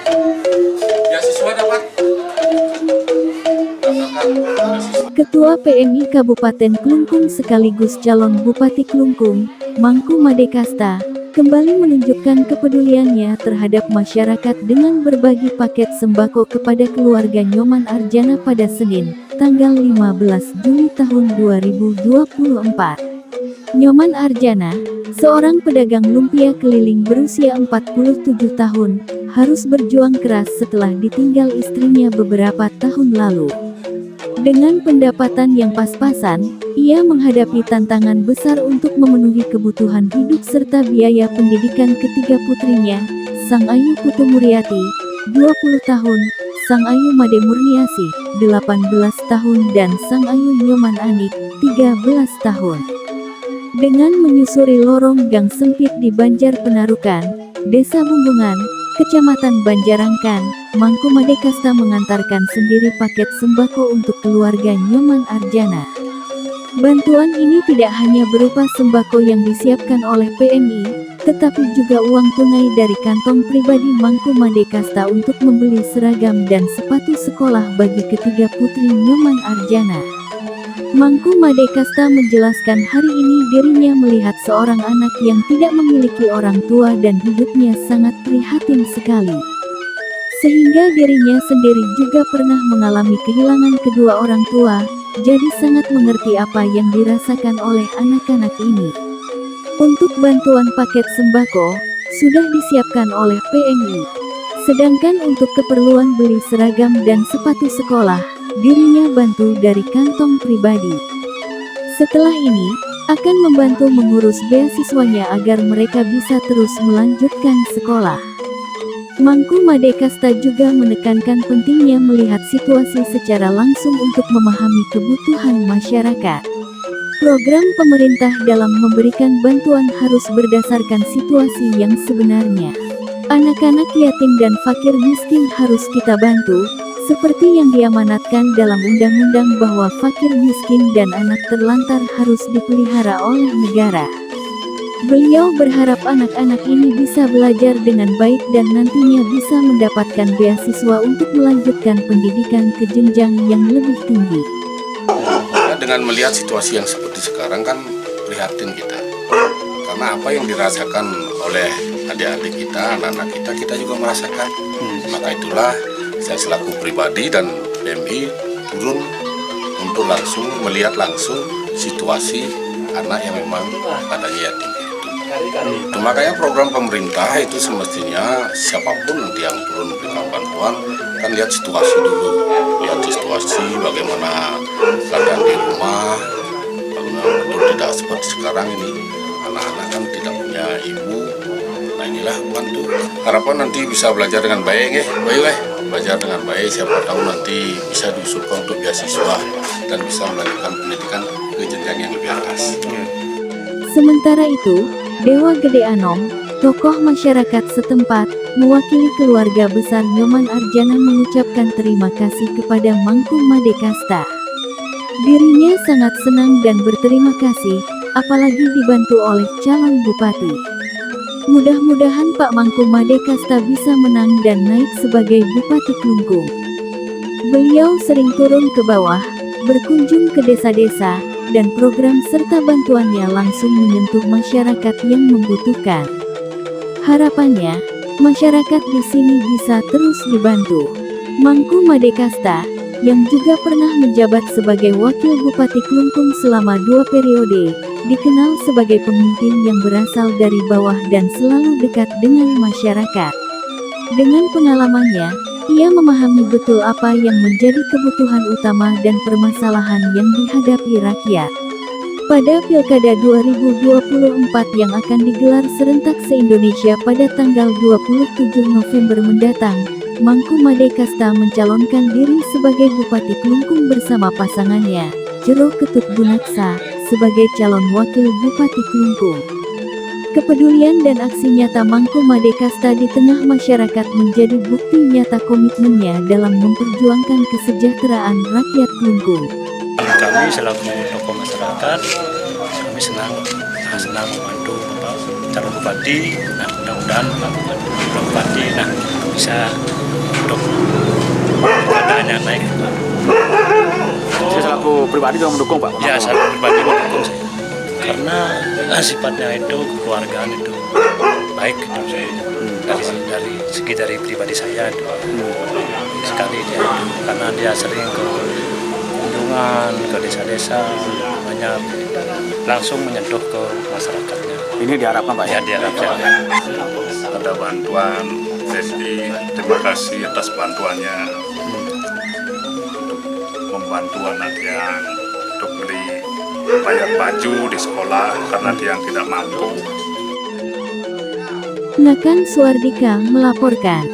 Beasiswa dapat. Ketua PMI Kabupaten Klungkung sekaligus calon Bupati Klungkung, Mangku Madekasta, kembali menunjukkan kepeduliannya terhadap masyarakat dengan berbagi paket sembako kepada keluarga Nyoman Arjana pada Senin, tanggal 15 Juli tahun 2024. Nyoman Arjana, seorang pedagang lumpia keliling berusia 47 tahun, harus berjuang keras setelah ditinggal istrinya beberapa tahun lalu. Dengan pendapatan yang pas-pasan, ia menghadapi tantangan besar untuk memenuhi kebutuhan hidup serta biaya pendidikan ketiga putrinya, Sang Ayu Putu Muriati, 20 tahun, Sang Ayu Made Murniasi, 18 tahun dan Sang Ayu Nyoman Anik, 13 tahun. Dengan menyusuri lorong gang sempit di Banjar Penarukan, Desa Bumbungan, Kecamatan Banjarangkan, Mangku Madekasta mengantarkan sendiri paket sembako untuk keluarga Nyoman Arjana. Bantuan ini tidak hanya berupa sembako yang disiapkan oleh PMI, tetapi juga uang tunai dari kantong pribadi Mangku Madekasta untuk membeli seragam dan sepatu sekolah bagi ketiga putri Nyoman Arjana. Mangku Madekasta menjelaskan hari ini dirinya melihat seorang anak yang tidak memiliki orang tua dan hidupnya sangat prihatin sekali. Sehingga dirinya sendiri juga pernah mengalami kehilangan kedua orang tua, jadi sangat mengerti apa yang dirasakan oleh anak-anak ini. Untuk bantuan paket sembako, sudah disiapkan oleh PMI. Sedangkan untuk keperluan beli seragam dan sepatu sekolah, dirinya bantu dari kantong pribadi. Setelah ini, akan membantu mengurus beasiswanya agar mereka bisa terus melanjutkan sekolah. Mangku Madekasta juga menekankan pentingnya melihat situasi secara langsung untuk memahami kebutuhan masyarakat. Program pemerintah dalam memberikan bantuan harus berdasarkan situasi yang sebenarnya. Anak-anak yatim dan fakir miskin harus kita bantu, seperti yang diamanatkan dalam undang-undang bahwa fakir miskin dan anak terlantar harus dipelihara oleh negara. Beliau berharap anak-anak ini bisa belajar dengan baik dan nantinya bisa mendapatkan beasiswa untuk melanjutkan pendidikan ke jenjang yang lebih tinggi. Dengan melihat situasi yang seperti sekarang kan prihatin kita. Karena apa yang dirasakan oleh adik-adik kita, anak-anak kita, kita juga merasakan. Maka itulah saya selaku pribadi dan PMI turun untuk langsung melihat langsung situasi anak yang memang adanya yatim. Itu makanya program pemerintah itu semestinya siapapun nanti yang turun memberikan bantuan kan lihat situasi dulu, lihat situasi bagaimana keadaan di rumah, betul tidak seperti sekarang ini anak-anak kan tidak punya ibu. Nah inilah bantu. Harapan nanti bisa belajar dengan baik, belajar dengan baik. Siapa tahu nanti bisa diusulkan untuk beasiswa dan bisa melanjutkan pendidikan ke jenjang yang lebih atas. Sementara itu, Dewa Gede Anom, tokoh masyarakat setempat, mewakili keluarga besar Nyoman Arjana mengucapkan terima kasih kepada Mangku Madekasta. Dirinya sangat senang dan berterima kasih, apalagi dibantu oleh calon bupati. Mudah-mudahan Pak Mangku Madekasta bisa menang dan naik sebagai Bupati Klungkung. Beliau sering turun ke bawah, berkunjung ke desa-desa, dan program serta bantuannya langsung menyentuh masyarakat yang membutuhkan. Harapannya, masyarakat di sini bisa terus dibantu. Mangku Madekasta, yang juga pernah menjabat sebagai Wakil Bupati Klungkung selama 2 periode, dikenal sebagai pemimpin yang berasal dari bawah dan selalu dekat dengan masyarakat. Dengan pengalamannya, ia memahami betul apa yang menjadi kebutuhan utama dan permasalahan yang dihadapi rakyat. Pada Pilkada 2024 yang akan digelar serentak se-Indonesia pada tanggal 27 November mendatang, Mangku Madekasta mencalonkan diri sebagai Bupati Klungkung bersama pasangannya, Jero Ketut Gunaksa, sebagai calon Wakil Bupati Klungkung. Kepedulian dan aksi nyata Mangku Madekasta di tengah masyarakat menjadi bukti nyata komitmennya dalam memperjuangkan kesejahteraan rakyat Klungkung. Kami selaku tokoh masyarakat, kami senang membantu Bapak calon bupati. Nah, mudah-mudahan Pak Bupati bisa untuk keadaannya naik. Saya selaku pribadi juga mendukung Pak. Ya, saya pribadi mendukung saya. Karena sifatnya itu kekeluargaan itu baik gitu. Dari pribadi saya itu sekali dia itu, karena dia sering ke kunjungan ke desa-desa banyak langsung menyentuh ke masyarakatnya. Ini diharapkan Pak Ya diharapkan. Ada bantuan, jadi terima kasih atas bantuannya untuk membantu anak yang untuk beli bayar baju di sekolah karena dia yang tidak mampu. Nakan Suardika melaporkan.